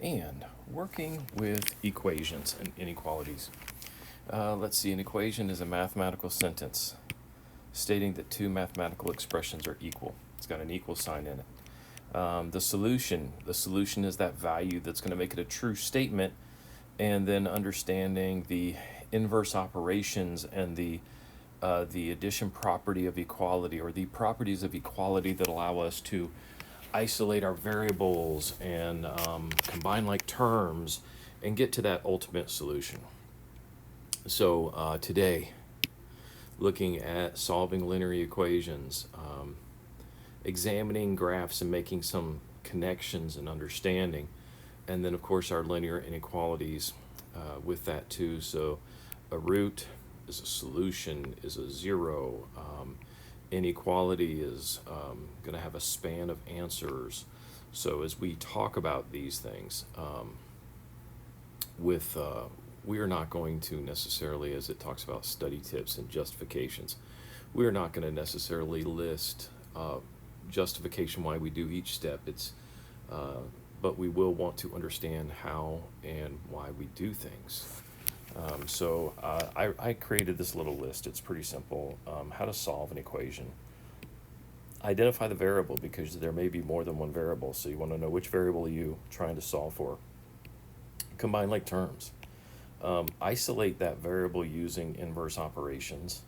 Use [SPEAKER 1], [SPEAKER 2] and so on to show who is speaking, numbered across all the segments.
[SPEAKER 1] and working with equations and inequalities. Let's see, an equation is a mathematical sentence stating that two mathematical expressions are equal. It's got an equal sign in it. The solution is that value that's going to make it a true statement, and then understanding the inverse operations and the addition property of equality, or the properties of equality that allow us to isolate our variables and combine like terms and get to that ultimate solution. So today, looking at solving linear equations, examining graphs and making some connections and understanding, and then of course our linear inequalities with that too. So a root is a solution, is a zero. Inequality is going to have a span of answers. So as we talk about these things, with we are not going to necessarily, as it talks about study tips and justifications, we are not going to necessarily list justification why we do each step. But we will want to understand how and why we do things. I created this little list. It's pretty simple. How to solve an equation. Identify the variable, because there may be more than one variable, so you want to know which variable are you trying to solve for. Combine like terms. Isolate that variable using inverse operations.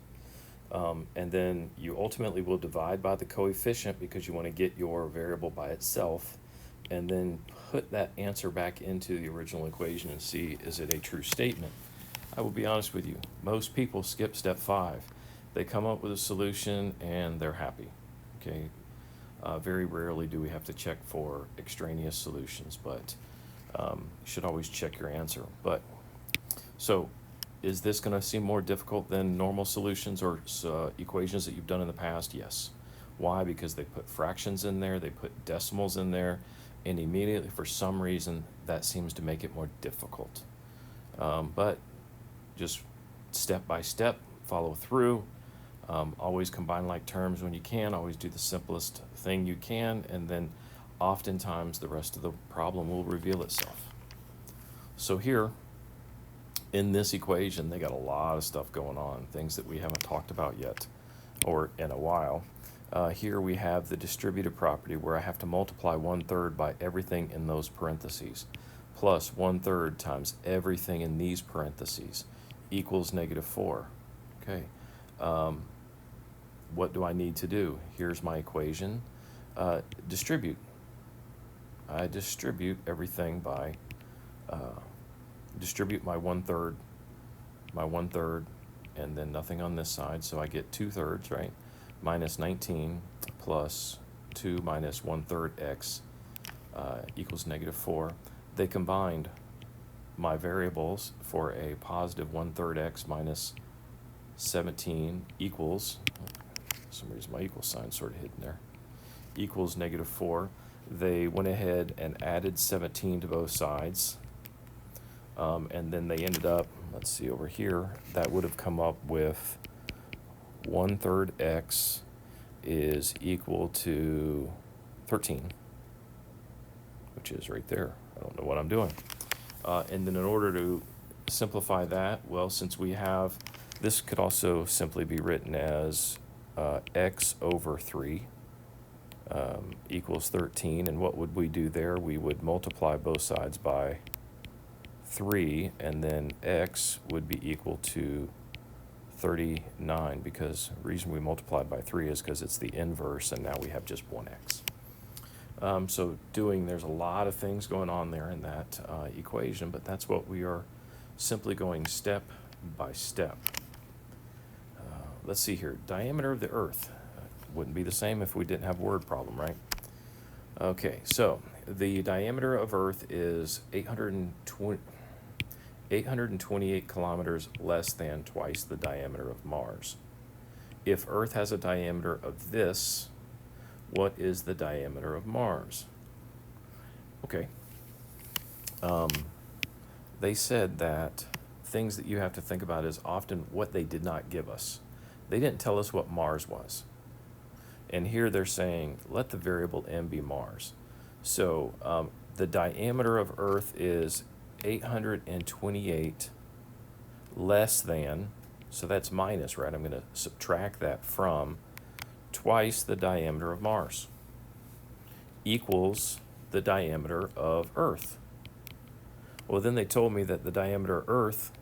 [SPEAKER 1] And then you ultimately will divide by the coefficient because you want to get your variable by itself, and then put that answer back into the original equation and see, is it a true statement? I will be honest with you, most people skip step 5. They come up with a solution and they're happy. Okay. Very rarely do we have to check for extraneous solutions, but you should always check your answer. But so is this going to seem more difficult than normal solutions or equations that you've done in the past? Yes. Why? Because they put fractions in there, they put decimals in there, and immediately, for some reason, that seems to make it more difficult. But just step by step, follow through. Always combine like terms when you can. Always do the simplest thing you can, and then oftentimes the rest of the problem will reveal itself. So here, in this equation, they got a lot of stuff going on, things that we haven't talked about yet, or in a while. Here we have the distributive property, where I have to multiply 1/3 by everything in those parentheses, plus 1/3 times everything in these parentheses, equals -4. Okay. What do I need to do? Here's my equation. Distribute. I distribute everything by, distribute my 1/3, and then nothing on this side, so I get 2/3, right? Minus 19 plus 2 minus 1/3 x equals -4. They combined my variables for a positive 1/3 x minus 17 equals, for some reason my equal sign sort of hidden there, equals -4. They went ahead and added 17 to both sides, and then they ended up, let's see over here, that would have come up with 1/3 x is equal to 13, which is right there. I don't know what I'm doing. And then in order to simplify that, well, since we have, this could also simply be written as x over 3 equals 13. And what would we do there? We would multiply both sides by 3, and then x would be equal to 39, because the reason we multiplied by 3 is because it's the inverse, and now we have just 1x. So there's a lot of things going on there in that equation, but that's what we are simply going step by step. Let's see here. Diameter of the Earth wouldn't be the same if we didn't have word problem, right? Okay, so the diameter of Earth is 828 kilometers, less than twice the diameter of Mars. If Earth has a diameter of this, what is the diameter of Mars? Okay. They said that things that you have to think about is often what they did not give us. They didn't tell us what Mars was. And here they're saying, let the variable m be Mars. So the diameter of Earth is 828 less than, so that's minus, right? I'm going to subtract that from twice the diameter of Mars equals the diameter of Earth. Well, then they told me that the diameter of Earth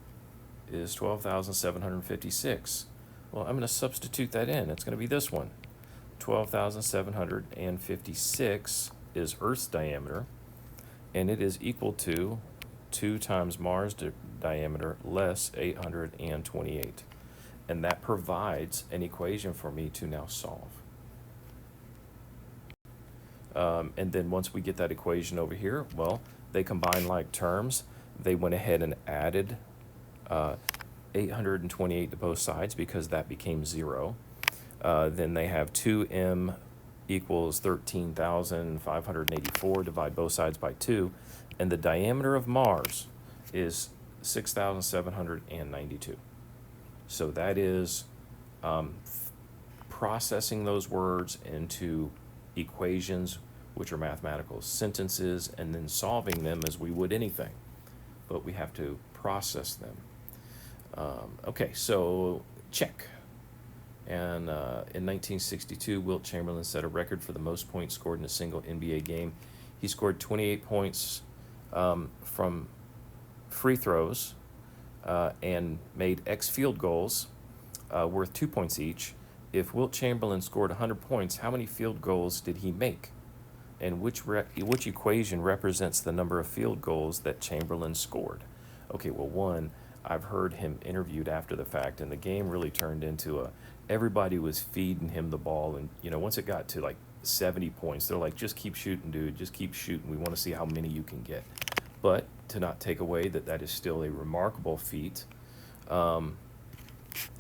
[SPEAKER 1] is 12,756. Well, I'm going to substitute that in. It's going to be this one. 12,756 is Earth's diameter, and it is equal to 2 times Mars' diameter less 828. And that provides an equation for me to now solve. And then once we get that equation over here, well, they combine like terms. They went ahead and added 828 to both sides because that became 0. Then they have 2m equals 13,584, divide both sides by 2, and the diameter of Mars is 6,792. So that is processing those words into equations, which are mathematical sentences, and then solving them as we would anything. But we have to process them. Okay, so check. And in 1962, Wilt Chamberlain set a record for the most points scored in a single NBA game. He scored 28 points from free throws and made X field goals worth 2 points each. If Wilt Chamberlain scored 100 points, how many field goals did he make? And which equation represents the number of field goals that Chamberlain scored? Okay, well, one, I've heard him interviewed after the fact, and the game really turned into everybody was feeding him the ball, and once it got to like 70 points, they're like, just keep shooting, dude, just keep shooting. We want to see how many you can get. But to not take away that is still a remarkable feat,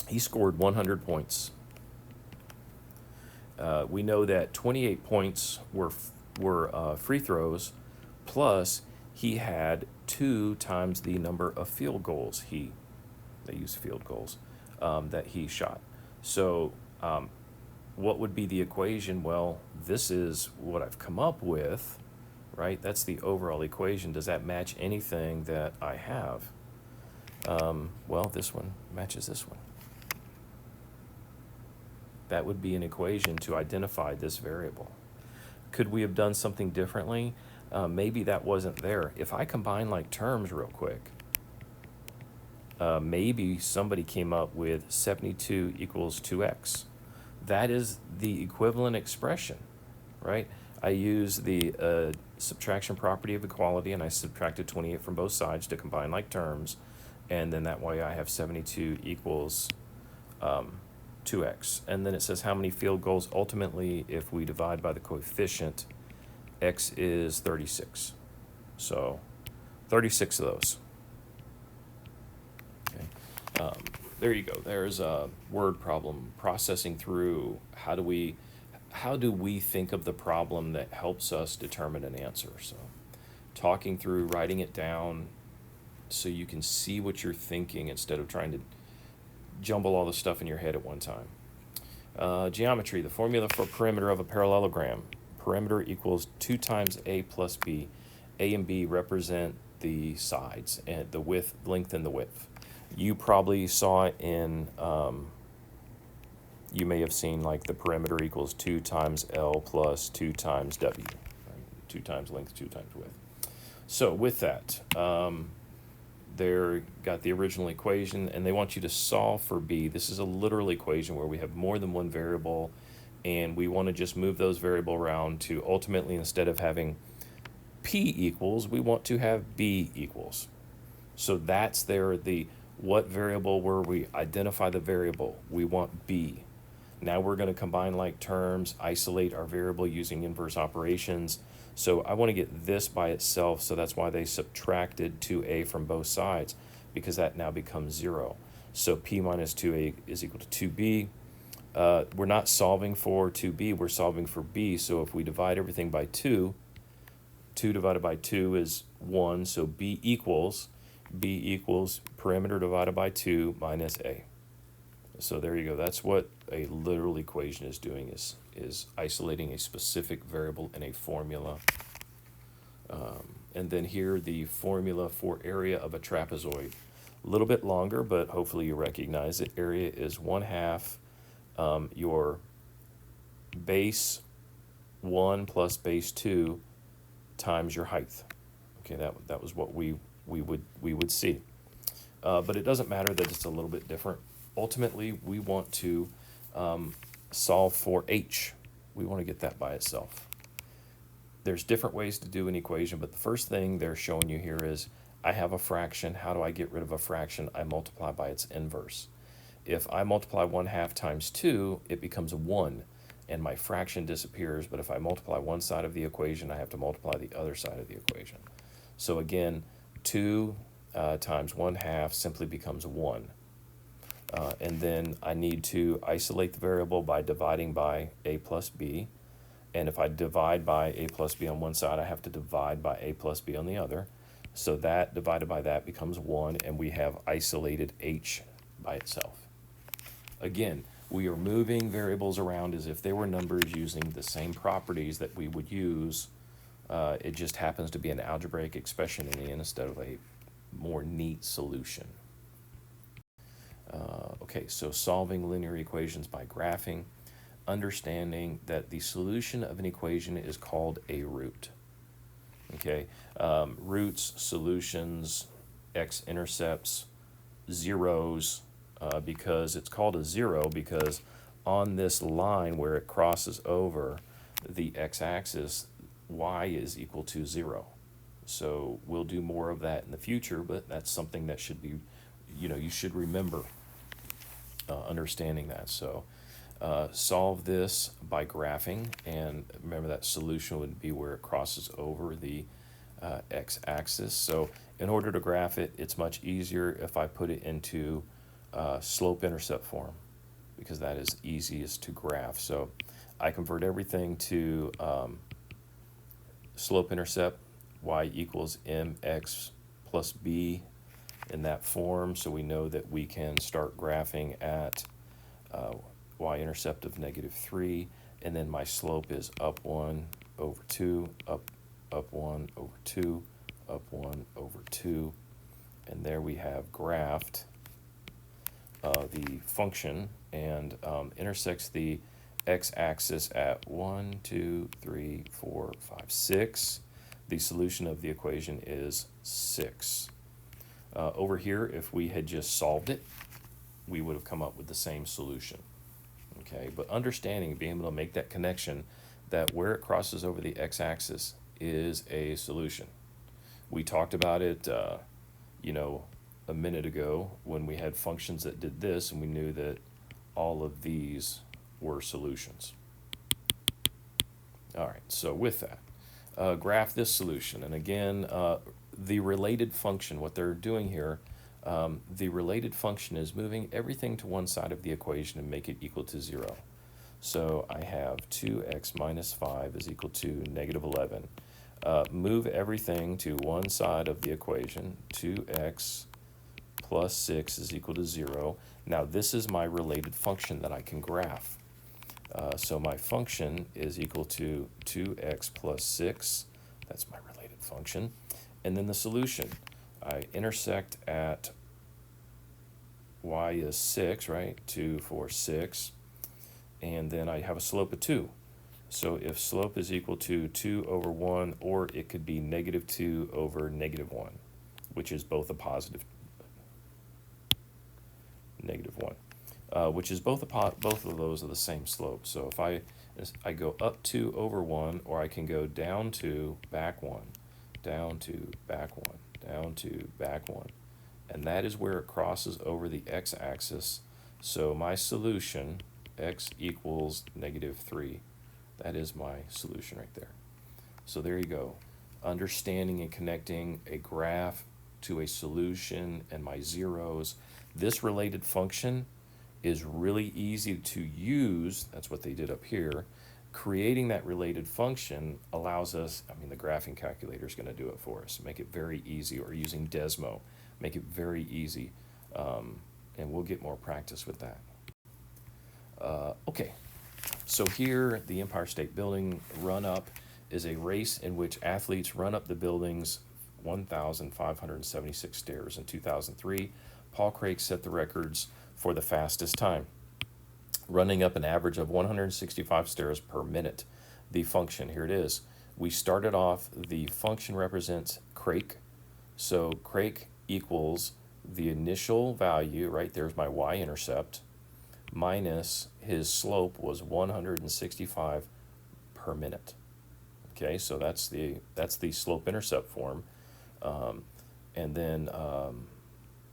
[SPEAKER 1] he scored 100 points. We know that 28 points were free throws, plus he had 2 times the number of field goals they use field goals that he shot. So what would be the equation? Well, this is what I've come up with, right? That's the overall equation. Does that match anything that I have? Well, this one matches this one. That would be an equation to identify this variable. Could we have done something differently? Maybe that wasn't there. If I combine like terms real quick, maybe somebody came up with 72 equals 2x. That is the equivalent expression, right? I use the subtraction property of equality, and I subtracted 28 from both sides to combine like terms, and then that way I have 72 equals 2x. And then it says how many field goals ultimately, if we divide by the coefficient, x is 36. So 36 of those. Okay. There you go. There's a word problem, processing through how do we think of the problem that helps us determine an answer. So talking through, writing it down so you can see what you're thinking instead of trying to jumble all the stuff in your head at one time. Geometry, the formula for perimeter of a parallelogram. Perimeter equals 2 times A plus B. A and B represent the sides and the width, length, and the width. You probably saw in, you may have seen like the perimeter equals 2 times L plus 2 times W. Right? 2 times length, 2 times width. So with that, they're got the original equation, and they want you to solve for B. This is a literal equation where we have more than one variable, and we want to just move those variables around to ultimately, instead of having P equals, we want to have B equals. So that's what variable were we? Identify the variable. We want B. Now we're going to combine like terms, isolate our variable using inverse operations. So I want to get this by itself, so that's why they subtracted 2a from both sides, because that now becomes 0. So p minus 2a is equal to 2b. We're not solving for 2b, we're solving for b. So if we divide everything by 2, 2 divided by 2 is 1, so b equals perimeter divided by 2 minus a. So there you go. That's what a literal equation is doing, is isolating a specific variable in a formula. And then here, the formula for area of a trapezoid. A little bit longer, but hopefully you recognize it. Area is 1/2 your base 1 plus base 2 times your height. Okay, that was what we would see. But it doesn't matter that it's a little bit different. Ultimately, we want to solve for h. We want to get that by itself. There's different ways to do an equation, but the first thing they're showing you here is I have a fraction. How do I get rid of a fraction? I multiply by its inverse. If I multiply 1/2 times 2, it becomes 1, and my fraction disappears. But if I multiply one side of the equation, I have to multiply the other side of the equation. So again, 2 times 1/2 simply becomes 1. And then I need to isolate the variable by dividing by a plus b. And if I divide by a plus b on one side, I have to divide by a plus b on the other. So that divided by that becomes 1, and we have isolated h by itself. Again, we are moving variables around as if they were numbers using the same properties that we would use. It just happens to be an algebraic expression in the end instead of a more neat solution. Okay, so solving linear equations by graphing, understanding that the solution of an equation is called a root. Okay, roots, solutions, x-intercepts, zeros, because it's called a zero because on this line where it crosses over the x-axis, y is equal to 0. So we'll do more of that in the future, but that's something that should be, you should remember understanding that. So solve this by graphing, and remember that solution would be where it crosses over the x-axis. So in order to graph it, it's much easier if I put it into slope-intercept form, because that is easiest to graph. So I convert everything to slope-intercept, y equals mx plus b in that form, so we know that we can start graphing at y-intercept of -3, and then my slope is up 1 over 2, up 1 over 2, up 1 over 2, and there we have graphed the function, and intersects the x-axis at 1, 2, 3, 4, 5, 6. The solution of the equation is 6. Over here, if we had just solved it, we would have come up with the same solution. Okay, but understanding, being able to make that connection that where it crosses over the x-axis is a solution. We talked about it, a minute ago when we had functions that did this, and we knew that all of these were solutions. All right, so with that, graph this solution. And again, the related function, what they're doing here, the related function is moving everything to one side of the equation and make it equal to 0. So I have 2x minus 5 is equal to -11. Move everything to one side of the equation. 2x plus 6 is equal to 0. Now this is my related function that I can graph. So my function is equal to 2x plus 6. That's my related function. And then the solution. I intersect at y is 6, right? 2, 4, 6. And then I have a slope of 2. So if slope is equal to 2 over 1, or it could be -2 over -1, which is both a positive -1, which is both of those are the same slope. So if I go up 2 over 1, or I can go down 2, back 1, down 2, back 1, down 2, back 1, and that is where it crosses over the x-axis. So my solution, x equals -3. That is my solution right there. So there you go. Understanding and connecting a graph to a solution and my zeros. This related function is really easy to use. That's what they did up here. Creating that related function allows us, the graphing calculator is going to do it for us, make it very easy, or using Desmo, make it very easy, and we'll get more practice with that. Okay, so here, the Empire State Building run up, is a race in which athletes run up the building's 1,576 stairs. In 2003, Paul Craig set the records for the fastest time, running up an average of 165 stairs per minute. The function, here it is. We started off, the function represents Craig. So Craig equals the initial value, right there's my y-intercept, minus his slope was 165 per minute. Okay, so that's the slope-intercept form. And then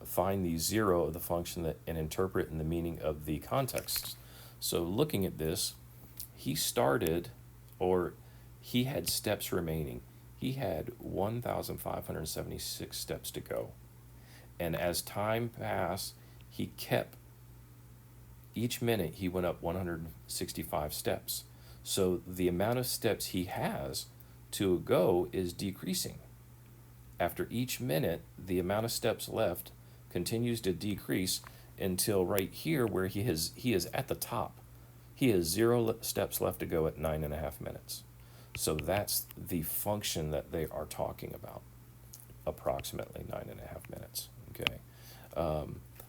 [SPEAKER 1] find the zero of the function that, and interpret in the meaning of the context. So looking at this, he started, or he had steps remaining. He had 1,576 steps to go. And as time passed, he kept, each minute he went up 165 steps. So the amount of steps he has to go is decreasing. After each minute, the amount of steps left continues to decrease until right here where he is at the top. He has 0 steps left to go at 9.5 minutes. So that's the function that they are talking about, approximately 9.5 minutes. Okay.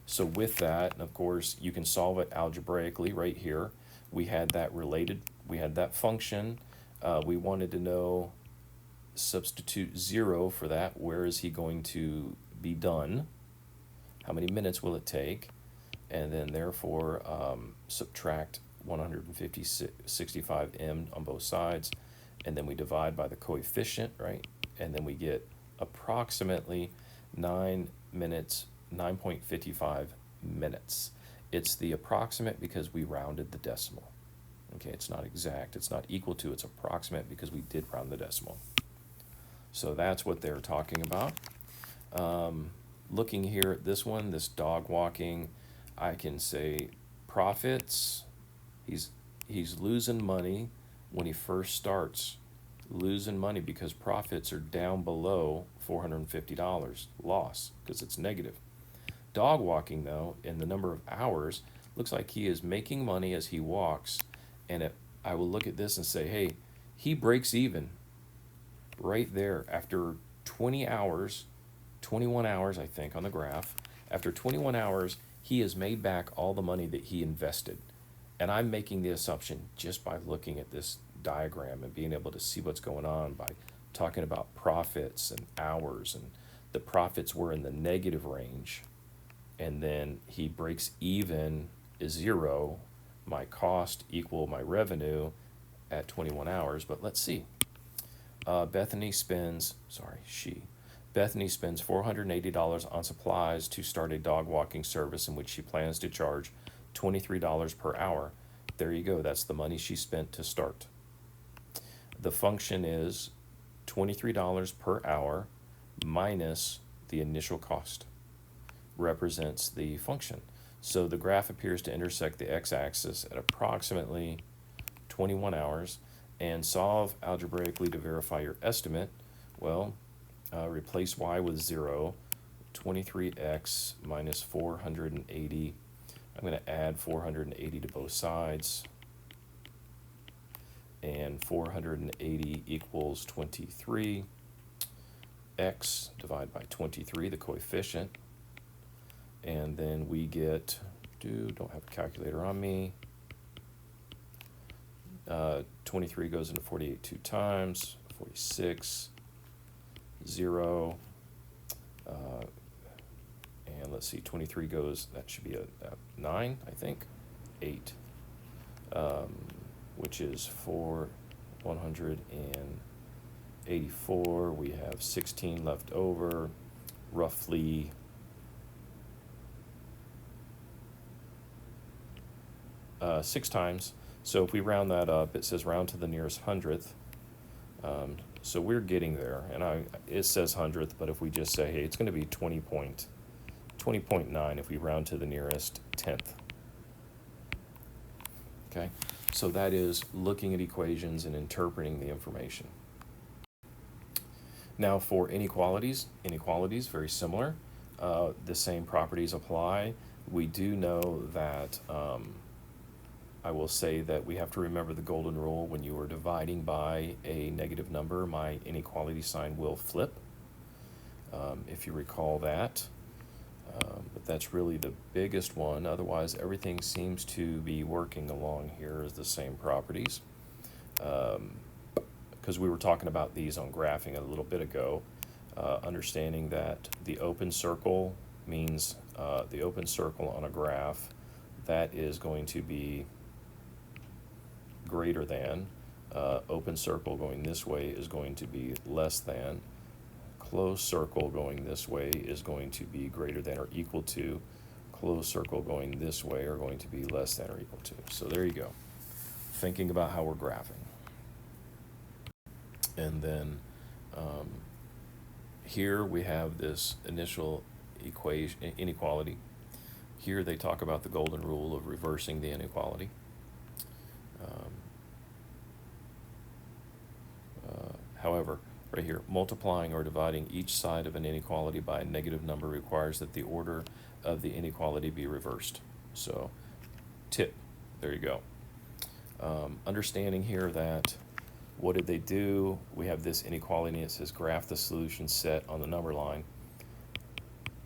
[SPEAKER 1] So with that, of course, you can solve it algebraically right here. We had that related, we had that function. We wanted to know, substitute 0 for that. Where is he going to be done? How many minutes will it take? And then therefore subtract 165 m on both sides, and then we divide by the coefficient, right? And then we get approximately 9 minutes, 9.55 minutes. It's the approximate because we rounded the decimal. Okay, it's not exact, it's not equal to, it's approximate because we did round the decimal. So that's what they're talking about. Looking here at this one, this dog walking, I can say profits, he's losing money when he first starts, losing money because profits are down below $450 loss because it's negative. Dog walking though, in the number of hours, looks like he is making money as he walks, and I will look at this and say, hey, he breaks even right there after 20 hours, 21 hours I think on the graph. After 21 hours, he has made back all the money that he invested. And I'm making the assumption just by looking at this diagram and being able to see what's going on by talking about profits and hours, and the profits were in the negative range, and then he breaks even is 0, my cost equal my revenue at 21 hours. But let's see. Bethany spends $480 on supplies to start a dog walking service in which she plans to charge $23 per hour. There you go, that's the money she spent to start. The function is $23 per hour minus the initial cost, represents the function. So the graph appears to intersect the x-axis at approximately 21 hours, and solve algebraically to verify your estimate. Well, replace y with 0, 23x minus 480. I'm going to add 480 to both sides, and 480 equals 23. X divided by 23, the coefficient, and then we get, don't have a calculator on me, 23 goes into 48 2 times, 46, 0, and let's see, 23 goes, that should be a 9, I think, 8, which is 184, we have 16 left over, roughly 6 times. So if we round that up, it says round to the nearest hundredth. So we're getting there, and it says hundredth, but if we just say, hey, it's going to be 20.9 if we round to the nearest tenth. Okay, so that is looking at equations and interpreting the information. Now for inequalities, very similar. The same properties apply. We do know that I will say that we have to remember the golden rule. When you are dividing by a negative number, my inequality sign will flip, if you recall that. But that's really the biggest one. Otherwise, everything seems to be working along here as the same properties. Because we were talking about these on graphing a little bit ago, understanding that the open circle means the open circle on a graph, that is going to be greater than. Open circle going this way is going to be less than. Closed circle going this way is going to be greater than or equal to. Closed circle going this way are going to be less than or equal to. So there you go. Thinking about how we're graphing. And then here we have this initial inequality. Here they talk about the golden rule of reversing the inequality. However, right here, multiplying or dividing each side of an inequality by a negative number requires that the order of the inequality be reversed. So, tip, there you go. Understanding here that, what did they do? We have this inequality, and it says graph the solution set on the number line.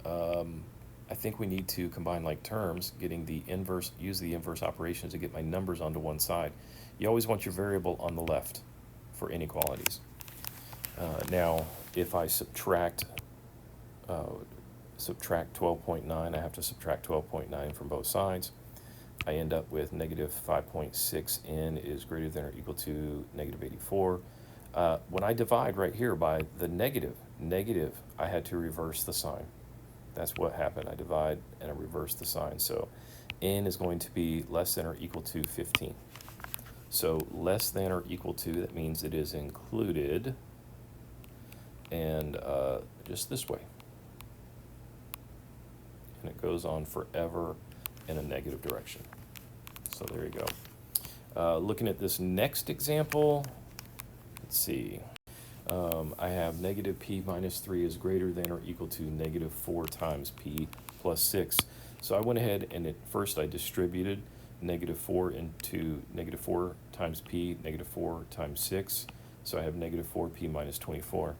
[SPEAKER 1] I think we need to combine like terms, getting the inverse, use the inverse operations to get my numbers onto one side. You always want your variable on the left for inequalities. Now, if I subtract 12.9, I have to subtract 12.9 from both sides. I end up with negative 5.6n is greater than or equal to negative 84. When I divide right here by the negative, I had to reverse the sign. That's what happened. I divide and I reverse the sign. So n is going to be less than or equal to 15. So less than or equal to, that means it is included, and just this way. And it goes on forever in a negative direction. So there you go. Looking at this next example, let's see. I have negative p minus 3 is greater than or equal to negative 4 times p plus 6. So I went ahead and at first I distributed negative 4 into negative 4 times p, negative 4 times 6. So I have negative 4p minus 24.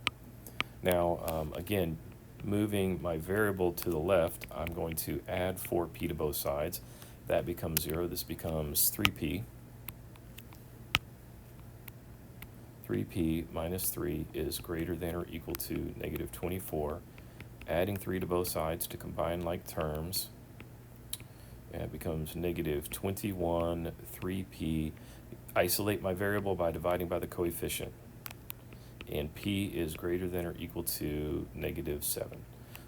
[SPEAKER 1] Now, again, moving my variable to the left, I'm going to add 4p to both sides. That becomes 0. This becomes 3p. 3p minus 3 is greater than or equal to negative 24. Adding 3 to both sides to combine like terms. And it becomes negative 21 3p. Isolate my variable by dividing by the coefficient. And p is greater than or equal to negative 7.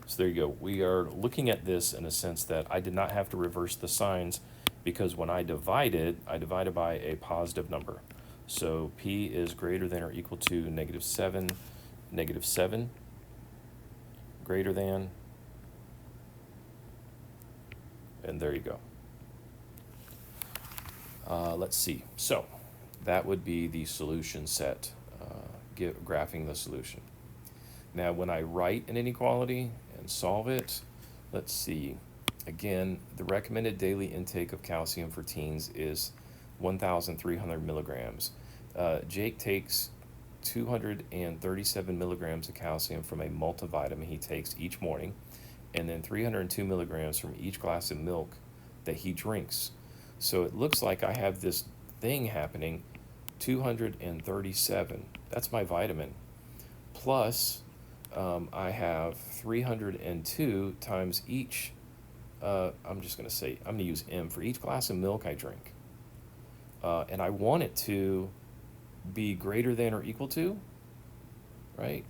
[SPEAKER 1] So there you go. We are looking at this in a sense that I did not have to reverse the signs, because when I divided by a positive number. So p is greater than or equal to negative 7, greater than, and there you go. Let's see. So that would be the solution set, graphing the solution. Now, when I write an inequality and solve it, let's see. Again, the recommended daily intake of calcium for teens is 1,300 milligrams. Jake takes 237 milligrams of calcium from a multivitamin he takes each morning, and then 302 milligrams from each glass of milk that he drinks. So it looks like I have this thing happening, 237, that's my vitamin, plus I have 302 times each, I'm just going to say, I'm going to use M, for each glass of milk I drink. And I want it to be greater than or equal to, right?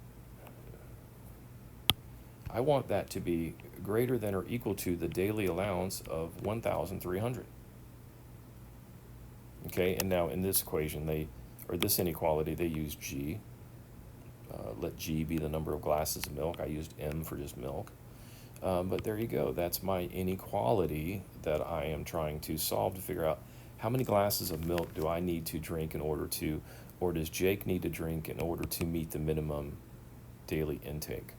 [SPEAKER 1] I want that to be greater than or equal to the daily allowance of 1,300. Okay, and now in this equation, this inequality, they use G. Let G be the number of glasses of milk. I used M for just milk. But there you go. That's my inequality that I am trying to solve to figure out how many glasses of milk do I need to drink in order to, or does Jake need to drink in order to meet the minimum daily intake.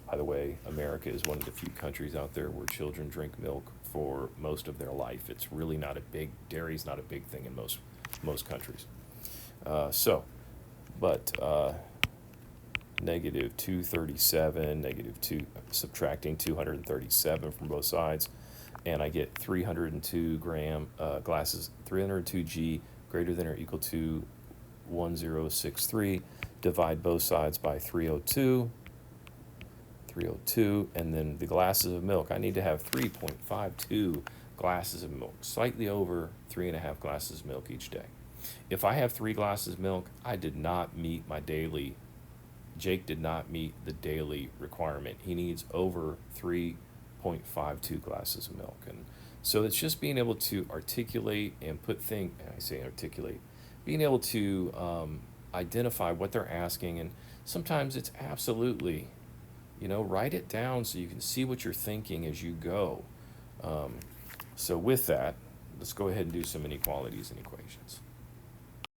[SPEAKER 1] By the way, America is one of the few countries out there where children drink milk for most of their life. It's really not a big, dairy's not a big thing in most countries. Negative 237, negative 2, subtracting 237 from both sides, and I get 302 glasses, 302 G greater than or equal to 1063. Divide both sides by 302, and then the glasses of milk. I need to have 3.52 glasses of milk, slightly over 3.5 glasses of milk each day. If I have 3 glasses of milk, Jake did not meet the daily requirement. He needs over 3.52 glasses of milk. And so it's just being able to articulate and being able to identify what they're asking. And sometimes it's absolutely, write it down so you can see what you're thinking as you go. So with that, let's go ahead and do some inequalities and equations.